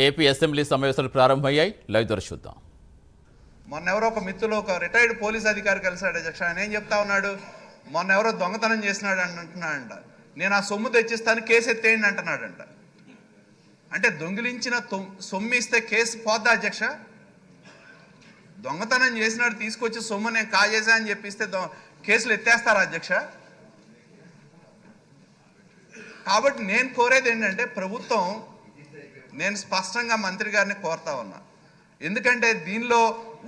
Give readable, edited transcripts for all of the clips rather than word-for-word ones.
AP assembly సమావేశాలు ప్రారంభమయ్యాయి. Live ద్వారా చూద్దాం. మొన్న ఎవరో ఒక మిత్రులు ఒక రిటైర్డ్ పోలీస్ అధికారి కలిసాడు అధ్యక్ష. ఆయన ఏం చెప్తా ఉన్నాడు, మొన్న ఎవరో దొంగతనం చేసినాడు అంటున్నాడంట. నేను ఆ సొమ్ము తెచ్చిస్తాను, కేసు ఎత్తేయండి అంటున్నాడంట. అంటే దొంగిలించిన సొమ్ము ఇస్తే కేసు పోద్దా అధ్యక్ష? దొంగతనం చేసినాడు తీసుకొచ్చి సొమ్ము నేను కాజేసా అని చెప్పిస్తే కేసులు ఎత్తేస్తారా అధ్యక్ష? కాబట్టి నేను కోరేది ఏంటంటే ప్రభుత్వం, నేను స్పష్టంగా మంత్రి గారిని కోరుతా ఉన్నా, ఎందుకంటే దీనిలో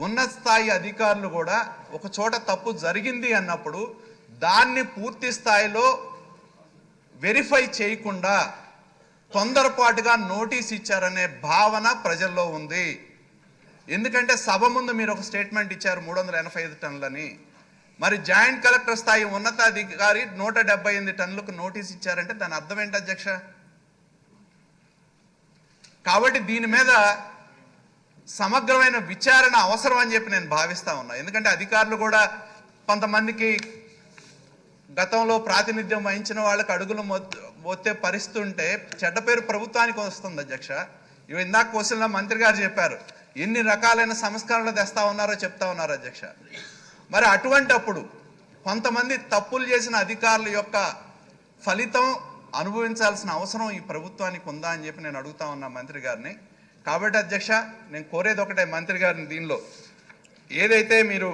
ఉన్నత స్థాయి అధికారులు కూడా ఒక చోట తప్పు జరిగింది అన్నప్పుడు దాన్ని పూర్తి స్థాయిలో వెరిఫై చేయకుండా తొందరపాటుగా నోటీస్ ఇచ్చారనే భావన ప్రజల్లో ఉంది. ఎందుకంటే సభ ముందు మీరు ఒక స్టేట్మెంట్ ఇచ్చారు 385 టన్నులని. మరి జాయింట్ కలెక్టర్ స్థాయి ఉన్నతాధికారి 178 టన్నులకు నోటీస్ ఇచ్చారంటే దాని అర్థం ఏంటి అధ్యక్ష? కాబట్టి దీని మీద సమగ్రమైన విచారణ అవసరం అని చెప్పి నేను భావిస్తా ఉన్నా. ఎందుకంటే అధికారులు కూడా కొంతమందికి గతంలో ప్రాతినిధ్యం వహించిన వాళ్ళకి అడుగులు మోస్తే పరిస్థితి ఉంటే చెడ్డ పేరు ప్రభుత్వానికి వస్తుంది అధ్యక్ష. ఇవి ఇందాక క్వశ్చన్లో మంత్రి గారు చెప్పారు, ఎన్ని రకాలైన సంస్కరణలు తెస్తా ఉన్నారో చెప్తా ఉన్నారు అధ్యక్ష. మరి అటువంటప్పుడు కొంతమంది తప్పులు చేసిన అధికారుల యొక్క ఫలితం అనుభవించాల్సిన అవసరం ఈ ప్రభుత్వానికి ఉందా అని చెప్పి నేను అడుగుతా ఉన్నా మంత్రి గారిని. కాబట్టి అధ్యక్ష, నేను కోరేది ఒకటే మంత్రి గారిని, దీనిలో ఏదైతే మీరు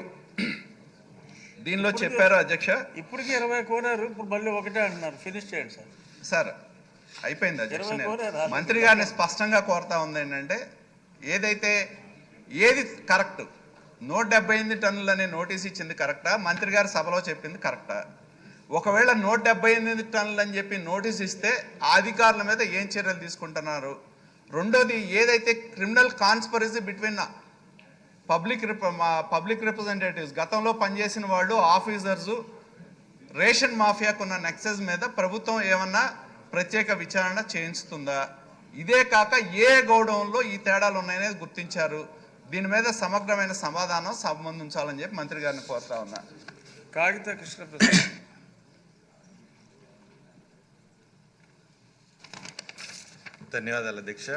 దీనిలో చెప్పారో అధ్యక్ష, ఇప్పటికి 20 కోరారు, ఇప్పుడు మళ్ళీ ఒకటే అంటున్నారు. ఫినిష్ చేయండి సార్. సార్ అయిపోయింది అధ్యక్ష. నేను మంత్రి గారిని స్పష్టంగా కోరుతా ఉంది ఏంటంటే, ఏది కరెక్ట్, 178 టన్నులనే నోటీస్ ఇచ్చింది కరెక్టా, మంత్రి గారు సభలో చెప్పింది కరెక్టా? ఒకవేళ 178 టన్నులు అని చెప్పి నోటీస్ ఇస్తే ఆ అధికారుల మీద ఏం చర్యలు తీసుకుంటున్నారు? రెండోది, ఏదైతే criminal conspiracy between public representatives, గతంలో పనిచేసిన వాళ్ళు, ఆఫీసర్సు, రేషన్ మాఫియాకున్న నెక్సెస్ మీద ప్రభుత్వం ఏమన్నా ప్రత్యేక విచారణ చేయించుతుందా? ఇదే కాక ఏ గోడౌన్లో ఈ తేడాలు ఉన్నాయనేది గుర్తించారు? దీని మీద సమగ్రమైన సమాధానం సంబంధించాలని చెప్పి మంత్రి గారిని కోరుతా ఉన్నా. కాగిత కృష్ణప్రసాద్. ధన్యవాదాలు అధ్యక్ష.